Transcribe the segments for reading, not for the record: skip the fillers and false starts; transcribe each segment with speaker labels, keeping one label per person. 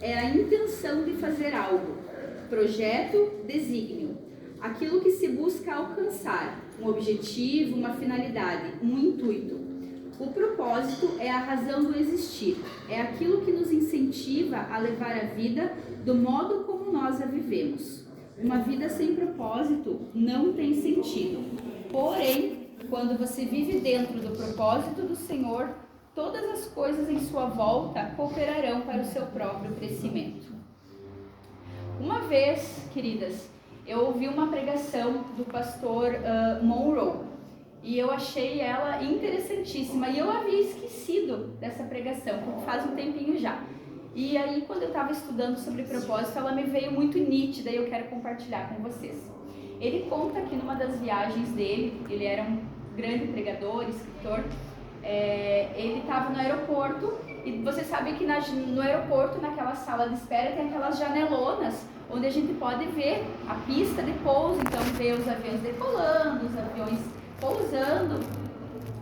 Speaker 1: é a intenção de fazer algo, projeto, desígnio, aquilo que se busca alcançar, um objetivo, uma finalidade, um intuito. O propósito é a razão do existir, é aquilo que nos incentiva a levar a vida do modo como nós a vivemos. Uma vida sem propósito não tem sentido. Porém, quando você vive dentro do propósito do Senhor, todas as coisas em sua volta cooperarão para o seu próprio crescimento. Uma vez, queridas, eu ouvi uma pregação do pastor Monroe e eu achei ela interessantíssima e eu havia esquecido dessa pregação, porque faz um tempinho já. E aí, quando eu estava estudando sobre propósito, ela me veio muito nítida e eu quero compartilhar com vocês. Ele conta que numa das viagens dele, ele era um grande pregador, escritor, ele estava no aeroporto e você sabe que no aeroporto, naquela sala de espera, tem aquelas janelonas onde a gente pode ver a pista de pouso, então ver os aviões decolando, os aviões pousando.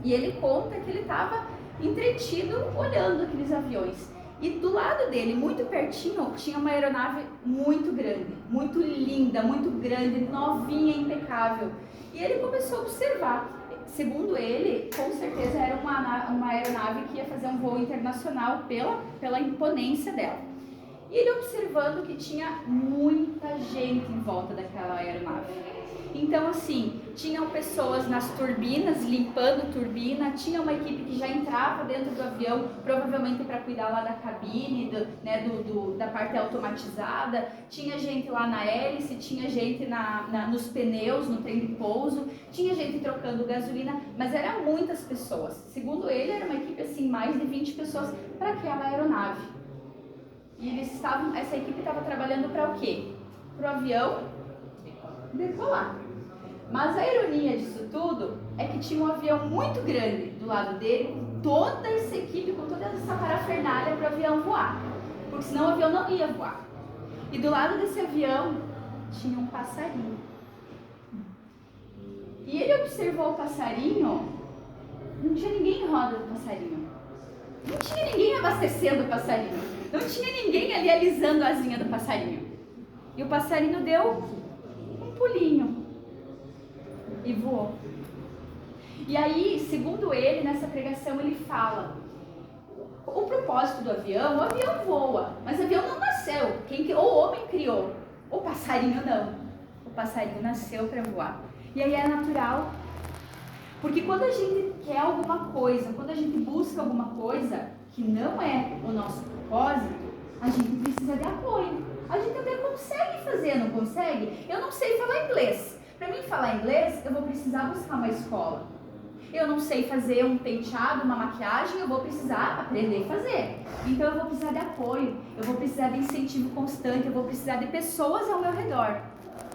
Speaker 1: E ele conta que ele estava entretido olhando aqueles aviões. E do lado dele, muito pertinho, tinha uma aeronave muito grande, muito linda, muito grande, novinha, impecável. E ele começou a observar. Segundo ele, com certeza era uma aeronave que ia fazer um voo internacional pela imponência dela. E ele observando que tinha muita gente em volta daquela aeronave. Então, assim, tinham pessoas nas turbinas, limpando turbina, tinha uma equipe que já entrava dentro do avião, provavelmente para cuidar lá da cabine, da parte automatizada, tinha gente lá na hélice, tinha gente nos pneus, no trem de pouso, tinha gente trocando gasolina, mas eram muitas pessoas. Segundo ele, era uma equipe, assim, mais de 20 pessoas para aquela aeronave. E essa equipe estava trabalhando para o quê? Para o avião decolar. Mas a ironia disso tudo é que tinha um avião muito grande do lado dele, com toda essa equipe, com toda essa parafernália para o avião voar, porque senão o avião não ia voar. E do lado desse avião tinha um passarinho. E ele observou o passarinho, não tinha ninguém em roda do passarinho, não tinha ninguém abastecendo o passarinho, não tinha ninguém ali alisando a asinha do passarinho. E o passarinho deu um pulinho e voou. E aí, segundo ele, nessa pregação, ele fala: o propósito do avião, o avião voa, mas o avião não nasceu. O homem criou, o passarinho não. O passarinho nasceu para voar. E aí é natural, porque quando a gente quer alguma coisa, quando a gente busca alguma coisa que não é o nosso propósito, a gente precisa de apoio. A gente até consegue fazer, não consegue? Eu não sei falar inglês. Para mim falar inglês, eu vou precisar buscar uma escola. Eu não sei fazer um penteado, uma maquiagem, eu vou precisar aprender a fazer. Então eu vou precisar de apoio, eu vou precisar de incentivo constante, eu vou precisar de pessoas ao meu redor.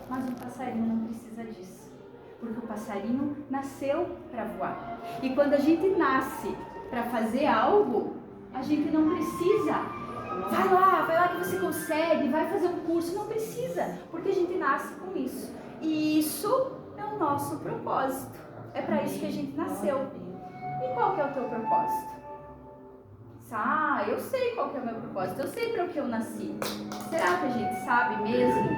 Speaker 1: Mas o passarinho não precisa disso, porque o passarinho nasceu para voar. E quando a gente nasce para fazer algo, a gente não precisa. Vai lá que você consegue, vai fazer um curso. Não precisa, porque a gente nasce com isso. E isso é o nosso propósito. É para isso que a gente nasceu. E qual que é o teu propósito? Eu sei qual que é o meu propósito. Eu sei para o que eu nasci. Será que a gente sabe mesmo?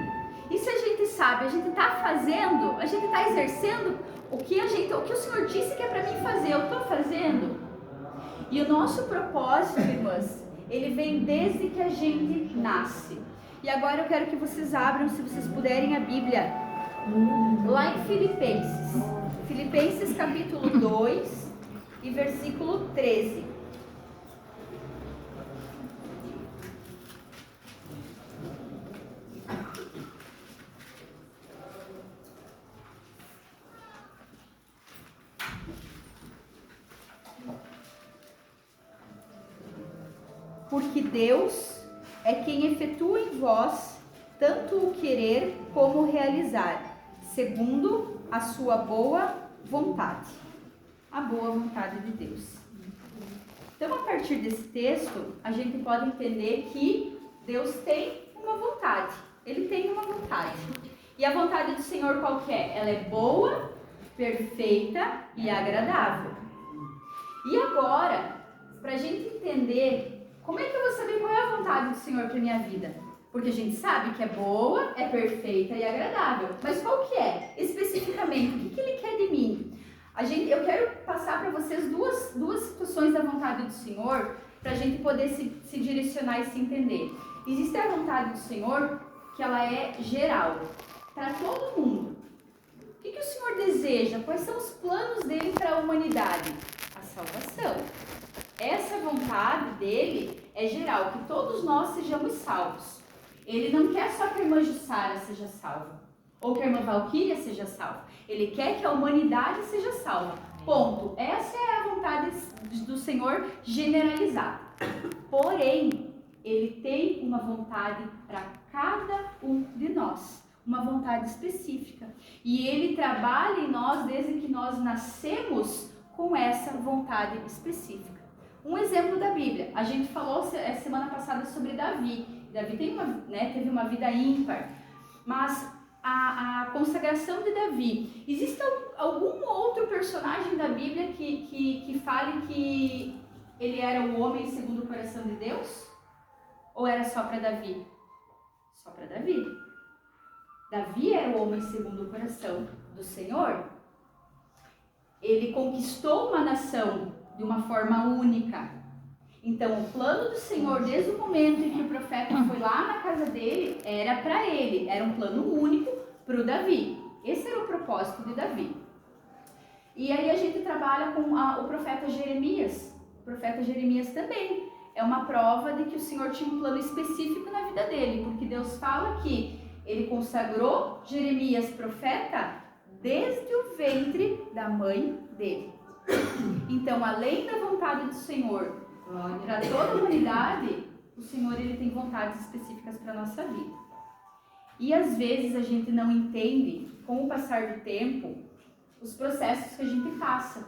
Speaker 1: E se a gente sabe, a gente está fazendo, a gente está exercendo o que o Senhor disse que é para mim fazer, eu estou fazendo? E o nosso propósito, irmãs, ele vem desde que a gente nasce. E agora eu quero que vocês abram, se vocês puderem, a Bíblia lá em Filipenses. Filipenses capítulo 2 e versículo 13. Porque Deus é quem efetua em vós tanto o querer como o realizar, segundo a sua boa vontade. A boa vontade de Deus. Então, a partir desse texto, a gente pode entender que Deus tem uma vontade. Ele tem uma vontade. E a vontade do Senhor qual que é? Ela é boa, perfeita e agradável. E agora, para a gente entender como é que eu vou saber qual é a vontade do Senhor para minha vida? Porque a gente sabe que é boa, é perfeita e agradável. Mas qual que é? Especificamente, o que Ele quer de mim? Eu quero passar para vocês duas situações da vontade do Senhor para a gente poder se direcionar e se entender. Existe a vontade do Senhor que ela é geral, para todo mundo. O que o Senhor deseja? Quais são os planos dele para a humanidade? A salvação. Essa vontade dele é geral, que todos nós sejamos salvos. Ele não quer só que a irmã Jussara seja salva, ou que a irmã Valquíria seja salva. Ele quer que a humanidade seja salva. Ponto. Essa é a vontade do Senhor generalizada. Porém, Ele tem uma vontade para cada um de nós. Uma vontade específica. E Ele trabalha em nós desde que nós nascemos com essa vontade específica. Um exemplo da Bíblia. A gente falou semana passada sobre Davi. Davi teve uma vida ímpar. Mas a consagração de Davi. Existe algum outro personagem da Bíblia que fale que ele era o homem segundo o coração de Deus? Ou era só para Davi? Só para Davi. Davi era o homem segundo o coração do Senhor. Ele conquistou uma nação de uma forma única. Então, o plano do Senhor, desde o momento em que o profeta foi lá na casa dele, era para ele. Era um plano único para o Davi. Esse era o propósito de Davi. E aí a gente trabalha com o profeta Jeremias. O profeta Jeremias também é uma prova de que o Senhor tinha um plano específico na vida dele. Porque Deus fala que Ele consagrou Jeremias profeta desde o ventre da mãe dele. Então, além da vontade do Senhor para toda a humanidade, o Senhor ele tem vontades específicas para a nossa vida. E às vezes a gente não entende, com o passar do tempo, os processos que a gente passa.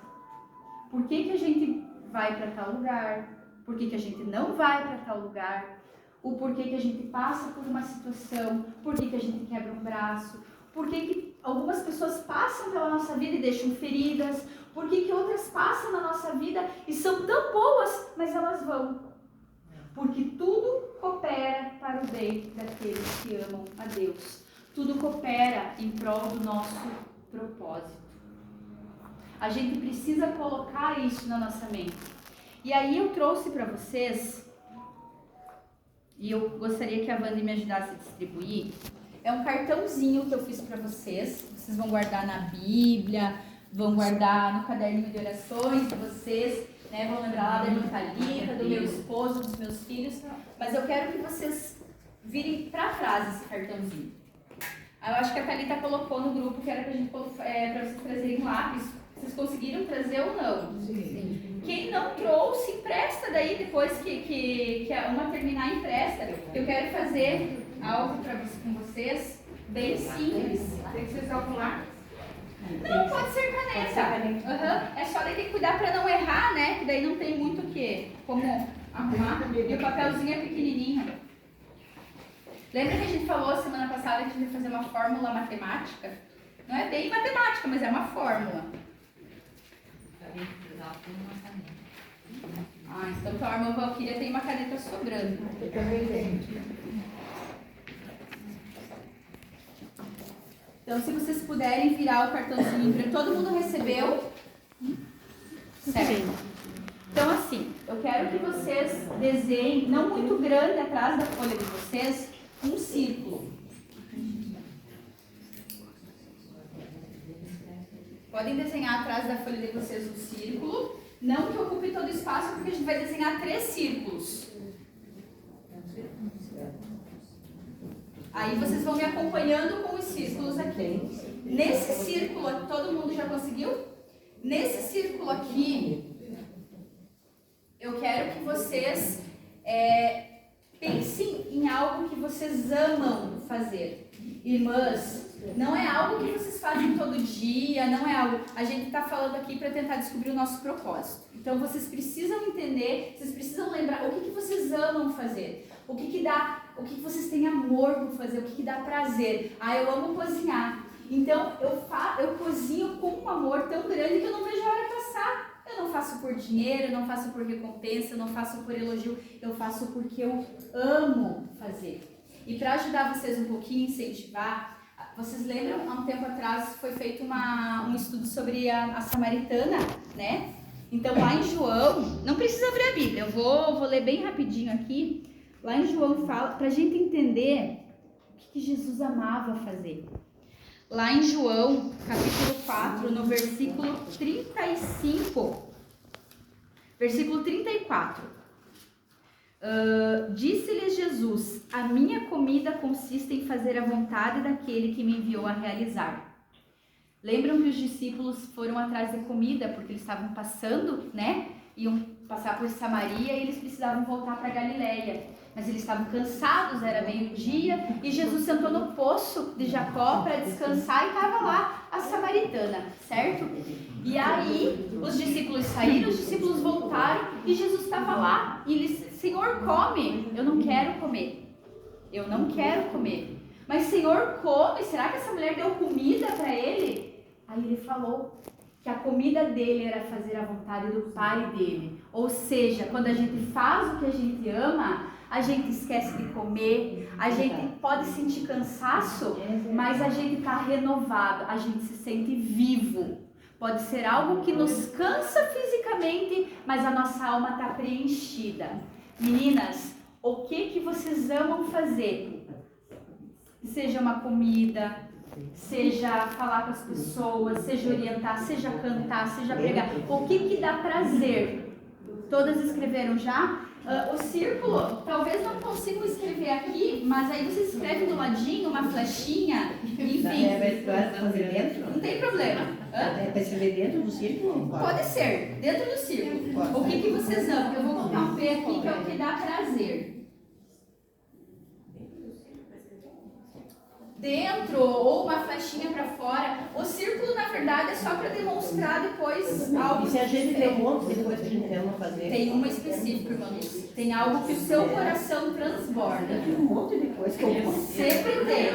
Speaker 1: Por que a gente vai para tal lugar? Por que a gente não vai para tal lugar? O porquê que a gente passa por uma situação? Por que a gente quebra um braço? Por que algumas pessoas passam pela nossa vida e deixam feridas? Por que outras passam na nossa vida e são tão boas, mas elas vão? Porque tudo coopera para o bem daqueles que amam a Deus. Tudo coopera em prol do nosso propósito. A gente precisa colocar isso na nossa mente. E aí eu trouxe para vocês, e eu gostaria que a Wanda me ajudasse a distribuir, é um cartãozinho que eu fiz para vocês. Vocês vão guardar na Bíblia, vão guardar no caderninho de orações de vocês, né? Vão lembrar lá da irmã Thalita, do meu esposo, dos meus filhos. Mas eu quero que vocês virem para trás esse cartãozinho. Eu acho que a Thalita colocou no grupo que era para vocês trazerem lápis. Vocês conseguiram trazer ou não? Sim. Quem não trouxe, empresta daí depois que uma terminar, empresta. Eu quero fazer algo com vocês bem simples.
Speaker 2: Tem que ser algum lápis?
Speaker 1: Não, pode ser caneta. Uhum. É só daí ter que cuidar para não errar, né? Que daí não tem muito como arrumar. E o papelzinho é pequenininho. Lembra que a gente falou semana passada que a gente ia fazer uma fórmula matemática? Não é bem matemática, mas é uma fórmula. Então a irmã Valquíria tem uma caneta sobrando.
Speaker 2: Eu também tenho.
Speaker 1: Então, se vocês puderem virar o cartãozinho, todo mundo recebeu? Certo. Então, assim, eu quero que vocês desenhem, não muito grande atrás da folha de vocês, um círculo. Podem desenhar atrás da folha de vocês um círculo. Não que ocupe todo o espaço, porque a gente vai desenhar 3 círculos. Aí vocês vão me acompanhando com os círculos aqui. Nesse círculo, todo mundo já conseguiu? Nesse círculo aqui, eu quero que vocês pensem em algo que vocês amam fazer. Irmãs, não é algo que vocês fazem todo dia, não é algo... A gente está falando aqui para tentar descobrir o nosso propósito. Então, vocês precisam entender, vocês precisam lembrar o que vocês amam fazer. O que vocês têm amor por fazer, o que dá prazer. Eu amo cozinhar. Então, eu cozinho com um amor tão grande que eu não vejo a hora passar. Eu não faço por dinheiro, eu não faço por recompensa, eu não faço por elogio, eu faço porque eu amo fazer. E para ajudar vocês um pouquinho, incentivar, vocês lembram, há um tempo atrás foi feito um estudo sobre a samaritana, né? Então lá em João, não precisa abrir a Bíblia, eu vou ler bem rapidinho aqui. Lá em João fala, para a gente entender o que Jesus amava fazer. Lá em João, capítulo 4, no versículo 35, versículo 34. Disse-lhe Jesus: a minha comida consiste em fazer a vontade daquele que me enviou a realizar. Lembram que os discípulos foram atrás de comida porque eles estavam passando, né? Iam passar por Samaria e eles precisavam voltar para Galileia. Mas eles estavam cansados, era meio-dia, e Jesus sentou no poço de Jacó para descansar e estava lá a samaritana, certo? E aí os discípulos saíram, os discípulos voltaram e Jesus estava lá. E eles: Senhor, come. Eu não quero comer. Eu não quero comer. Mas Senhor, come. Será que essa mulher deu comida para ele? Aí ele falou que a comida dele era fazer a vontade do Pai dele. Ou seja, quando a gente faz o que a gente ama, a gente esquece de comer, a gente pode sentir cansaço, mas a gente está renovado, a gente se sente vivo. Pode ser algo que nos cansa fisicamente, mas a nossa alma está preenchida. Meninas, o que vocês amam fazer? Seja uma comida, seja falar com as pessoas, seja orientar, seja cantar, seja pregar. O que dá prazer? Todas escreveram já? O círculo, talvez não consigam escrever aqui, mas aí você escreve do ladinho uma flechinha, enfim. Não tem problema.
Speaker 3: É para escrever dentro do círculo?
Speaker 1: Pode ser, dentro do círculo. O que vocês amam? Eu vou colocar um P aqui que é o que dá prazer. Dentro ou uma flechinha para fora. O círculo, na verdade, é só para demonstrar depois algo.
Speaker 3: E se a gente tem um monte de coisa que a gente ama fazer?
Speaker 1: Tem uma específica, irmã Lúcia. Tem algo que o seu coração transborda.
Speaker 3: Tem um monte de coisa que eu amo.
Speaker 1: Sempre tem.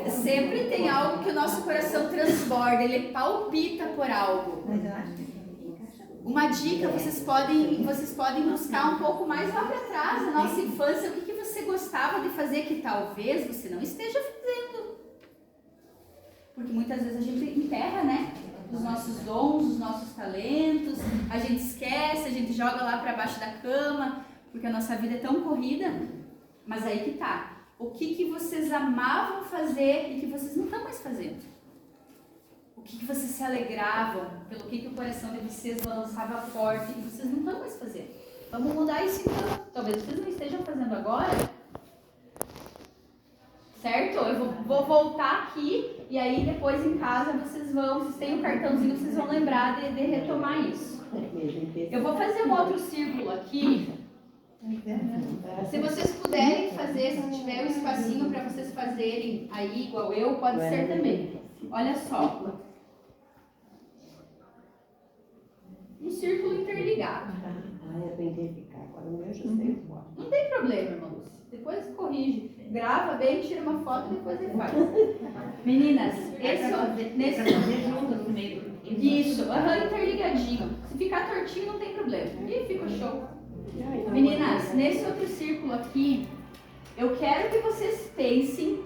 Speaker 1: Sempre tem algo que o nosso coração transborda. Ele palpita por algo. Uma dica, vocês podem buscar um pouco mais lá para trás, na nossa infância, o que você gostava de fazer que talvez você não esteja fazendo. Porque muitas vezes a gente enterra, né? Os nossos dons, os nossos talentos, a gente esquece, a gente joga lá para baixo da cama, porque a nossa vida é tão corrida. Mas aí que tá. O que vocês amavam fazer e que vocês não estão mais fazendo? O que vocês se alegravam? Pelo que o coração de vocês balançava forte e vocês não estão mais fazendo? Vamos mudar isso então. Talvez vocês não estejam fazendo agora. Certo? Eu vou voltar aqui e aí depois em casa vocês têm um cartãozinho, vocês vão lembrar de retomar isso. Eu vou fazer um outro círculo aqui. Se vocês puderem fazer, se tiver um espacinho para vocês fazerem aí igual eu, pode ser também. Olha só. Um círculo interligado.
Speaker 3: Eu tentei ficar, agora o meu já sei.
Speaker 1: Não tem problema, irmãos. Depois corrige. Grava bem, tira uma foto e depois refaz. Meninas, nesse
Speaker 2: junto no meio.
Speaker 1: Isso, interligadinho. Se ficar tortinho, não tem problema. E ficou show. Meninas, nesse outro círculo aqui, eu quero que vocês pensem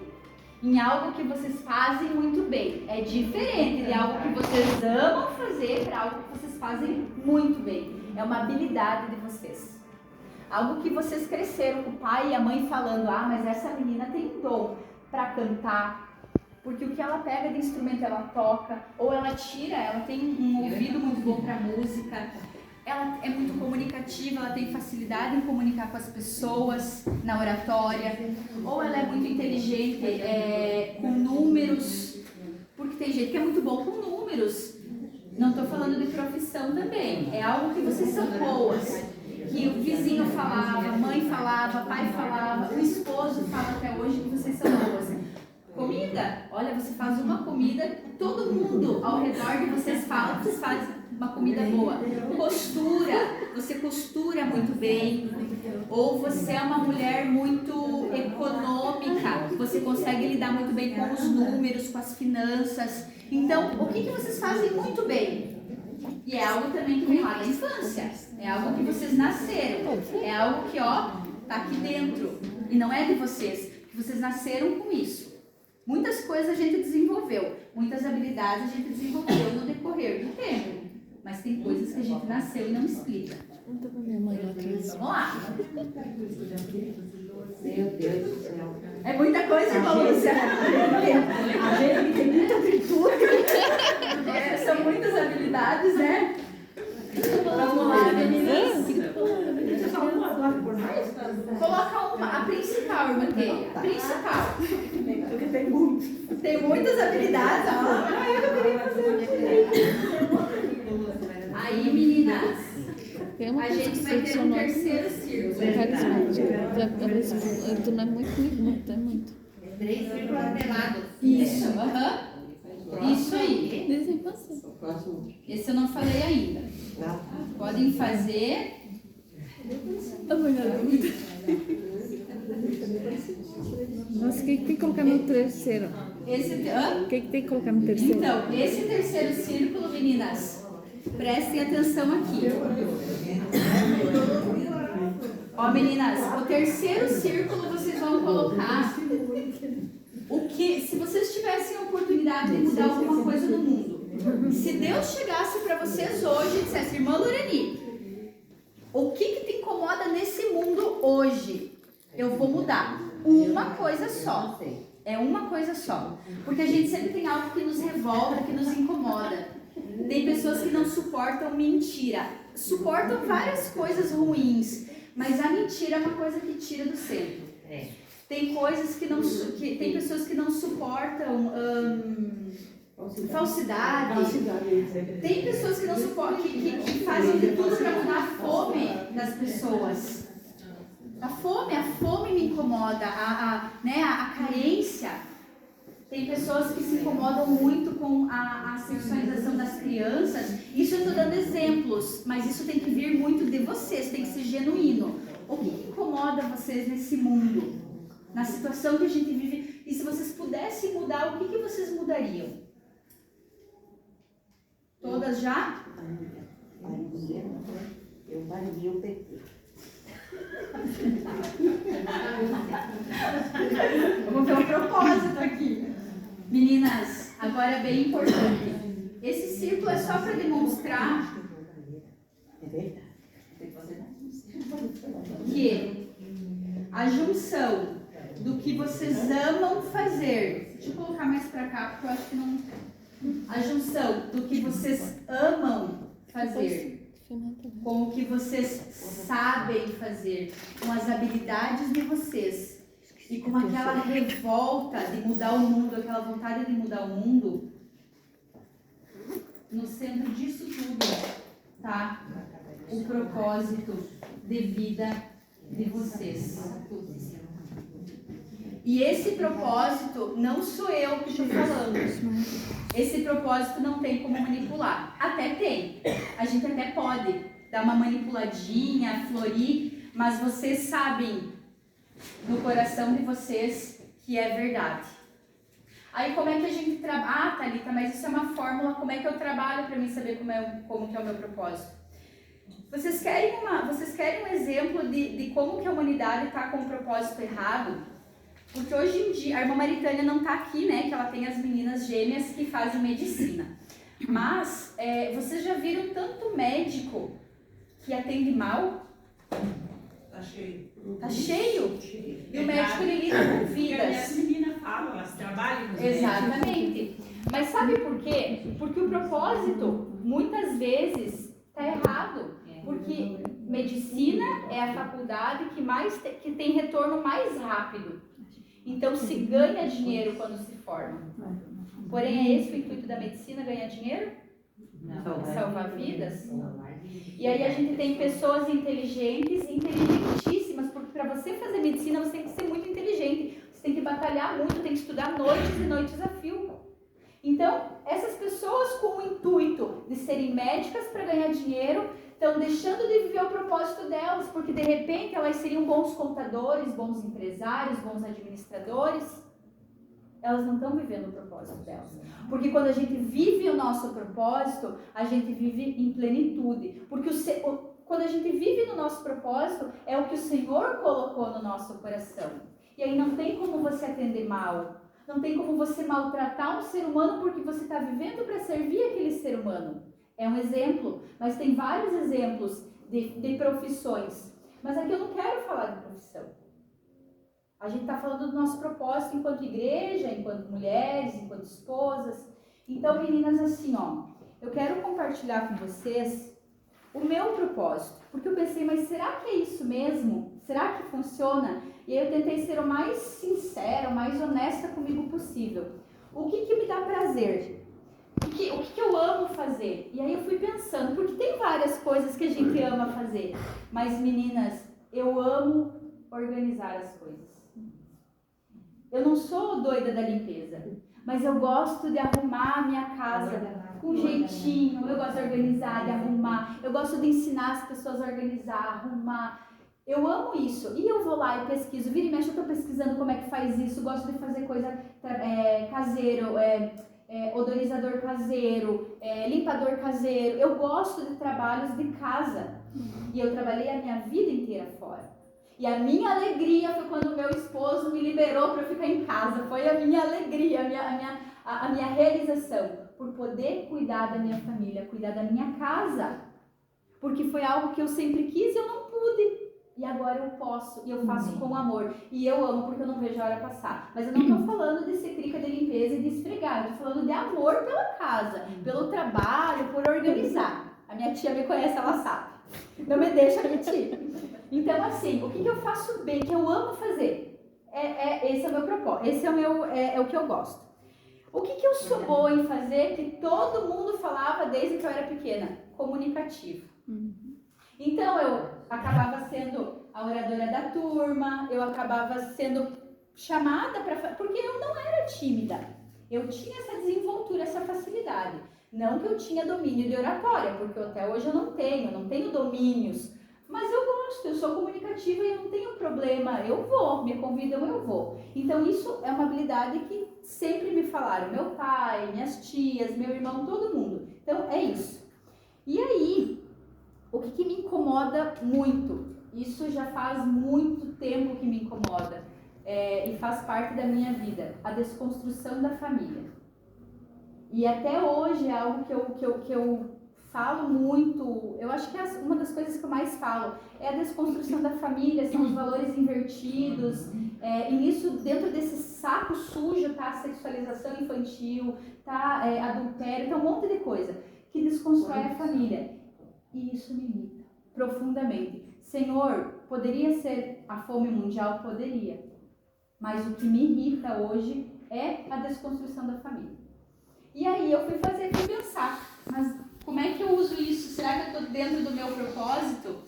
Speaker 1: em algo que vocês fazem muito bem. É diferente de algo que vocês amam fazer para algo que vocês fazem muito bem. É uma habilidade de vocês. Algo que vocês cresceram com o pai e a mãe falando: ah, mas essa menina tem dom para cantar. Porque o que ela pega de instrumento ela toca, ou ela tem um ouvido muito bom para música. Ela é muito comunicativa, ela tem facilidade em comunicar com as pessoas na oratória, ou ela é muito inteligente com números, porque tem gente que é muito bom com números. Não estou falando de profissão também, é algo que vocês são boas, que o vizinho falava, a mãe falava, pai falava, o esposo fala até hoje que vocês são boas. Comida, olha, você faz uma comida, todo mundo ao redor de vocês fala que vocês fazem uma comida boa. Costura, você costura muito bem. Ou você é uma mulher muito econômica, você consegue lidar muito bem com os números, com as finanças. Então, o que vocês fazem muito bem? E é algo também que vem lá da infância. É algo que vocês nasceram. É algo que, ó, tá aqui dentro. E não é de vocês. Vocês nasceram com isso. Muitas coisas a gente desenvolveu. Muitas habilidades a gente desenvolveu no decorrer do tempo. Mas tem coisas que a gente nasceu e não explica. Vamos lá.
Speaker 3: Meu Deus do céu.
Speaker 1: É muita coisa, irmã Lúcia.
Speaker 3: A gente tem muita virtude.
Speaker 1: São muitas habilidades, né? Vamos lá, meninas. Coloca uma, a principal, irmã Keia. A principal.
Speaker 3: Porque tem muito.
Speaker 1: Tem muitas habilidades. Ah, eu queria fazer. Aí, meninas,
Speaker 4: É uma
Speaker 1: a
Speaker 4: coisa
Speaker 1: gente
Speaker 4: que
Speaker 1: vai ter um
Speaker 4: funcionou.
Speaker 1: terceiro círculo.
Speaker 4: Tu não é muito comigo, não tem muito.
Speaker 3: 3 círculos pelados.
Speaker 1: Isso, aham. Isso aí.
Speaker 4: Dizem você.
Speaker 3: O próximo.
Speaker 1: Esse eu não falei ainda.
Speaker 3: Não.
Speaker 1: Podem fazer.
Speaker 4: Nossa, o que tem que colocar no terceiro?
Speaker 1: Esse, hã?
Speaker 4: O que tem que colocar no terceiro?
Speaker 1: Então, esse terceiro círculo, meninas, prestem atenção aqui. Ó, meninas, o terceiro círculo vocês vão colocar o que, se vocês tivessem a oportunidade de mudar alguma coisa no mundo. Se Deus chegasse para vocês hoje e dissesse, irmã Loreni, o que te incomoda nesse mundo hoje? Eu vou mudar. Uma coisa só. É uma coisa só. Porque a gente sempre tem algo que nos revolta, que nos incomoda. Tem pessoas que não suportam mentira. Suportam várias coisas ruins. Mas a mentira é uma coisa que tira do centro. Tem coisas que não... tem pessoas que não suportam... falsidade. Tem pessoas que não suportam, que fazem de tudo para mudar a fome das pessoas. A fome me incomoda, né, a carência. Tem pessoas que se incomodam muito com a sexualização das crianças. Isso eu estou dando exemplos, mas isso tem que vir muito de vocês, tem que ser genuíno. O que incomoda vocês nesse mundo? Na situação que a gente vive? E se vocês pudessem mudar, o que vocês mudariam? Todas já?
Speaker 3: Eu varia o PT.
Speaker 1: Vamos ver um propósito aqui. Meninas, agora é bem importante. Esse círculo é só para demonstrar que a junção do que vocês amam fazer. Deixa eu colocar mais para cá, porque eu acho que não... A junção do que vocês amam fazer com o que vocês sabem fazer, com as habilidades de vocês e com aquela revolta de mudar o mundo, aquela vontade de mudar o mundo, no centro disso tudo tá o propósito de vida de vocês. E esse propósito não sou eu que estou falando. Esse propósito não tem como manipular. Até tem. A gente até pode dar uma manipuladinha, florir, mas vocês sabem no coração de vocês que é verdade. Aí como é que a gente trabalha? Ah, Thalita, mas isso é uma fórmula. Como é que eu trabalho para mim saber como que é o meu propósito? Vocês querem um exemplo de como que a humanidade está com o propósito errado? Porque hoje em dia, a irmã Maritânia não está aqui, né? Que ela tem as meninas gêmeas que fazem medicina. Mas, vocês já viram tanto médico que atende mal?
Speaker 2: Tá cheio.
Speaker 1: Tá cheio? E o médico, ele lida com vidas.
Speaker 2: As meninas falam, elas trabalham com os
Speaker 1: Exatamente. Mas sabe por quê? Porque o propósito, muitas vezes, está errado. Porque medicina é a faculdade que tem retorno mais rápido. Então, se ganha dinheiro quando se forma. Porém, é esse o intuito da medicina, ganhar dinheiro? Não. Salvar vidas? E aí a gente tem pessoas inteligentes, inteligentíssimas, porque para você fazer medicina, você tem que ser muito inteligente. Você tem que batalhar muito, tem que estudar noites e noites a fio. Então, essas pessoas com o intuito de serem médicas para ganhar dinheiro, estão deixando de viver o propósito delas, porque de repente elas seriam bons contadores, bons empresários, bons administradores. elas não estão vivendo o propósito delas. Porque quando a gente vive o nosso propósito, a gente vive em plenitude. Porque quando a gente vive no nosso propósito, é o que o Senhor colocou no nosso coração. E aí não tem como você atender mal. Não tem como você maltratar um ser humano porque você está vivendo para servir aquele ser humano. É um exemplo, mas tem vários exemplos de profissões. Mas aqui eu não quero falar de profissão. A gente está falando do nosso propósito enquanto igreja, enquanto mulheres, enquanto esposas. Então, meninas, assim, ó, eu quero compartilhar com vocês o meu propósito. Porque eu pensei, mas será que é isso mesmo? Será que funciona? E aí eu tentei ser o mais sincera, o mais honesta comigo possível. O que me dá prazer? O que eu amo fazer? E aí eu fui pensando, porque tem várias coisas que a gente ama fazer. Mas, meninas, eu amo organizar as coisas. Eu não sou doida da limpeza, mas eu gosto de arrumar a minha casa com jeitinho. Eu gosto de organizar, de arrumar. Eu gosto de ensinar as pessoas a organizar, arrumar. Eu amo isso. E eu vou lá e pesquiso. Vira e mexe, eu estou pesquisando como é que faz isso. Gosto de fazer coisa caseiro, odorizador caseiro, limpador caseiro. Eu gosto de trabalhos de casa. E eu trabalhei a minha vida inteira fora. E a minha alegria foi quando meu esposo me liberou para eu ficar em casa. Foi a minha alegria, a minha realização. Por poder cuidar da minha família, cuidar da minha casa. Porque foi algo que eu sempre quis e eu não pude. E agora eu posso, e eu faço com amor. E eu amo porque eu não vejo a hora passar. Mas eu não estou falando de ser crica de limpeza e de esfregar. Eu estou falando de amor pela casa, pelo trabalho, por organizar. A minha tia me conhece, ela sabe. Não me deixa mentir. Então, assim, o que eu faço bem, que eu amo fazer? Esse é o meu propósito. Esse é o que eu gosto. O que eu sou boa em fazer, que todo mundo falava desde que eu era pequena? Comunicativo. Então, eu acabava sendo a oradora da turma, eu acabava sendo chamada porque eu não era tímida. Eu tinha essa desenvoltura, essa facilidade. Não que eu tinha domínio de oratória, porque até hoje eu não tenho domínios. Mas eu gosto, eu sou comunicativa e eu não tenho problema. Eu vou, me convidam, eu vou. Então, isso é uma habilidade que sempre me falaram. Meu pai, minhas tias, meu irmão, todo mundo. Então, é isso. E aí, o que me incomoda muito, isso já faz muito tempo que me incomoda, e faz parte da minha vida, a desconstrução da família. E até hoje é algo que eu falo muito, eu acho que uma das coisas que eu mais falo é a desconstrução da família, são os valores invertidos, e nisso, dentro desse saco sujo, tá a sexualização infantil, tá adultério, tá um monte de coisa que desconstrói a família. E isso me irrita profundamente. Senhor, poderia ser a fome mundial? Poderia. Mas o que me irrita hoje é a desconstrução da família. E aí eu fui pensar, mas como é que eu uso isso? Será que eu estou dentro do meu propósito?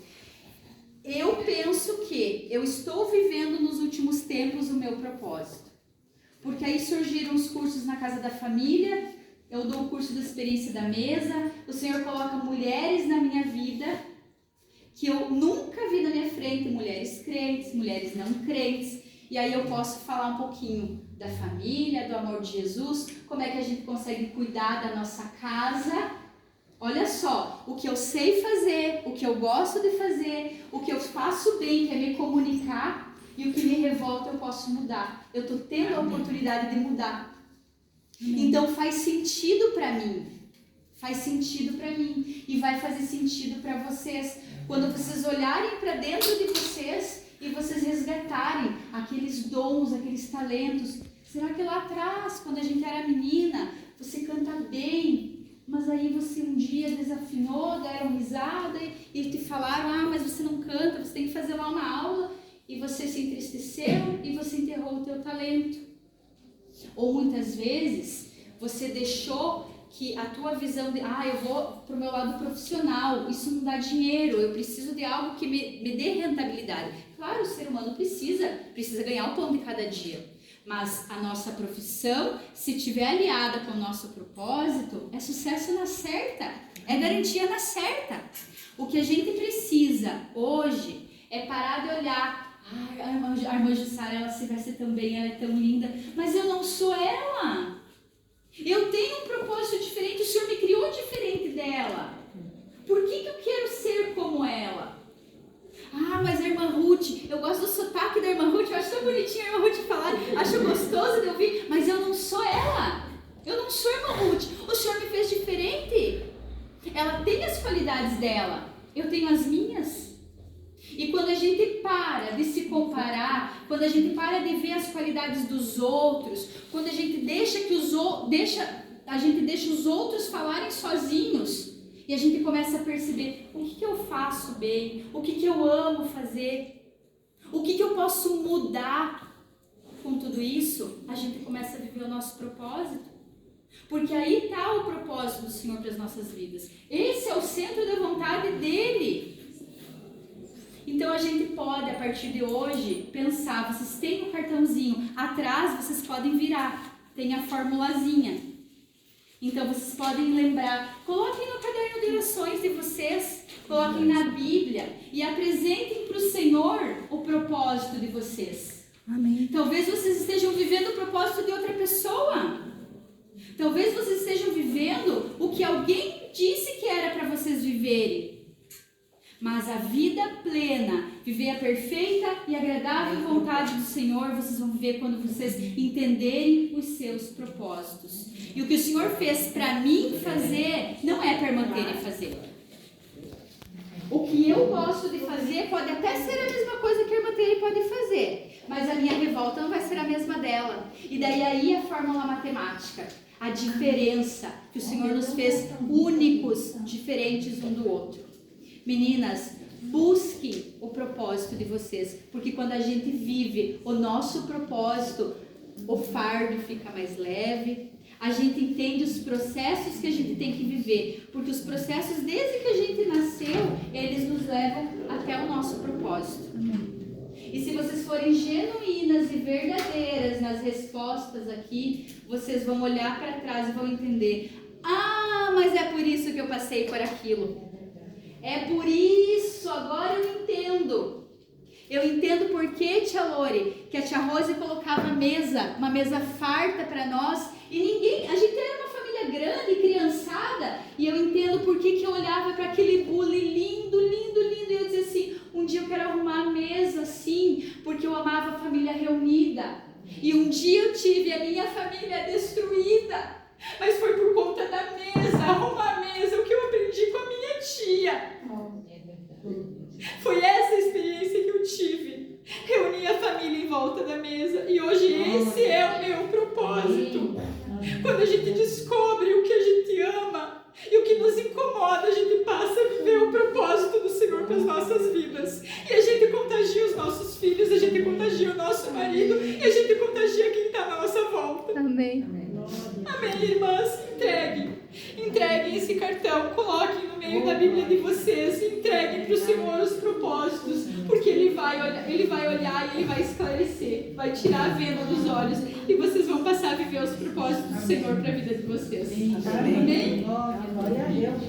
Speaker 1: Eu penso que eu estou vivendo nos últimos tempos o meu propósito. Porque aí surgiram os cursos na Casa da Família, eu dou o curso da experiência da mesa, o Senhor coloca mulheres na minha vida que eu nunca vi na minha frente, mulheres crentes, mulheres não crentes, e aí eu posso falar um pouquinho da família, do amor de Jesus, como é que a gente consegue cuidar da nossa casa. Olha só, o que eu sei fazer, o que eu gosto de fazer, o que eu faço bem, que é me comunicar, e o que me revolta eu posso mudar. Eu estou tendo a oportunidade de mudar. Então faz sentido para mim, e vai fazer sentido para vocês, quando vocês olharem para dentro de vocês e vocês resgatarem aqueles dons, aqueles talentos. Será que lá atrás, quando a gente era menina, você canta bem, mas aí você um dia desafinou, deram risada e te falaram, mas você não canta, você tem que fazer lá uma aula, e você se entristeceu e você enterrou o teu talento. Ou muitas vezes você deixou que a tua visão de, eu vou pro meu lado profissional, isso não dá dinheiro, eu preciso de algo que me dê rentabilidade. Claro, o ser humano precisa ganhar o pão de cada dia, mas a nossa profissão, se tiver aliada com o nosso propósito, é sucesso na certa, é garantia na certa. O que a gente precisa hoje é parar de olhar, a irmã alcançar, ela vai ser tão bem, ela é tão linda, mas eu não sou ela. Eu tenho um propósito diferente, o Senhor me criou diferente dela. Por que eu quero ser como ela? Ah, mas a irmã Ruth, eu gosto do sotaque da irmã Ruth, eu acho tão bonitinho a irmã Ruth falar, acho gostoso de ouvir, mas eu não sou ela. Eu não sou a irmã Ruth. O Senhor me fez diferente. Ela tem as qualidades dela, eu tenho as minhas. E quando a gente para de se comparar, quando a gente para de ver as qualidades dos outros, quando a gente deixa os outros falarem sozinhos, e a gente começa a perceber o que eu faço bem, o que eu amo fazer, o que eu posso mudar com tudo isso, a gente começa a viver o nosso propósito. Porque aí está o propósito do Senhor para as nossas vidas. Esse é o centro da vontade dEle. Então a gente pode, a partir de hoje, pensar, vocês têm um cartãozinho, atrás vocês podem virar, tem a formulazinha. Então vocês podem lembrar, coloquem no caderno de orações de vocês, coloquem na Bíblia e apresentem para o Senhor o propósito de vocês.
Speaker 4: Amém.
Speaker 1: Talvez vocês estejam vivendo o propósito de outra pessoa. Talvez vocês estejam vivendo o que alguém disse que era para vocês viverem. Mas a vida plena, viver a perfeita e agradável vontade do Senhor, vocês vão viver quando vocês entenderem os seus propósitos. E o que o Senhor fez para mim fazer, não é para manter e fazer. O que eu gosto de fazer pode até ser a mesma coisa que a irmã Tere pode fazer, mas a minha revolta não vai ser a mesma dela. E daí aí a fórmula matemática, a diferença que o Senhor nos fez únicos, diferentes um do outro. Meninas, busque o propósito de vocês, porque quando a gente vive o nosso propósito, o fardo fica mais leve, a gente entende os processos que a gente tem que viver, porque os processos desde que a gente nasceu, eles nos levam até o nosso propósito. E se vocês forem genuínas e verdadeiras nas respostas aqui, vocês vão olhar para trás e vão entender, ah, mas é por isso que eu passei por aquilo. É por isso, agora eu entendo. Eu entendo por que, tia Lore, que a tia Rose colocava uma mesa farta para nós, e ninguém, a gente era uma família grande, criançada, e eu entendo por que eu olhava para aquele bule lindo, lindo, lindo, e eu dizia assim, um dia eu quero arrumar a mesa assim, porque eu amava a família reunida. E um dia eu tive a minha família destruída, mas foi por conta da mesa, arrumar a mesa, o que eu aprendi com a minha tia. Foi essa a experiência que eu tive. Reunir a família em volta da mesa. E hoje esse é o meu propósito. Quando a gente descobre o que a gente ama e o que nos incomoda, a gente passa a viver o propósito do Senhor para as nossas vidas. E a gente contagia os nossos filhos, a gente contagia o nosso marido e a gente contagia quem está à nossa volta.
Speaker 4: Amém.
Speaker 1: Amém, irmãs? Entreguem esse cartão, coloquem no meio da Bíblia de vocês, entreguem para o Senhor os propósitos, porque Ele vai olhar e Ele vai esclarecer, vai tirar a venda dos olhos e vocês vão passar a viver os propósitos do Senhor para a vida de vocês. Amém?
Speaker 3: Glória a Deus.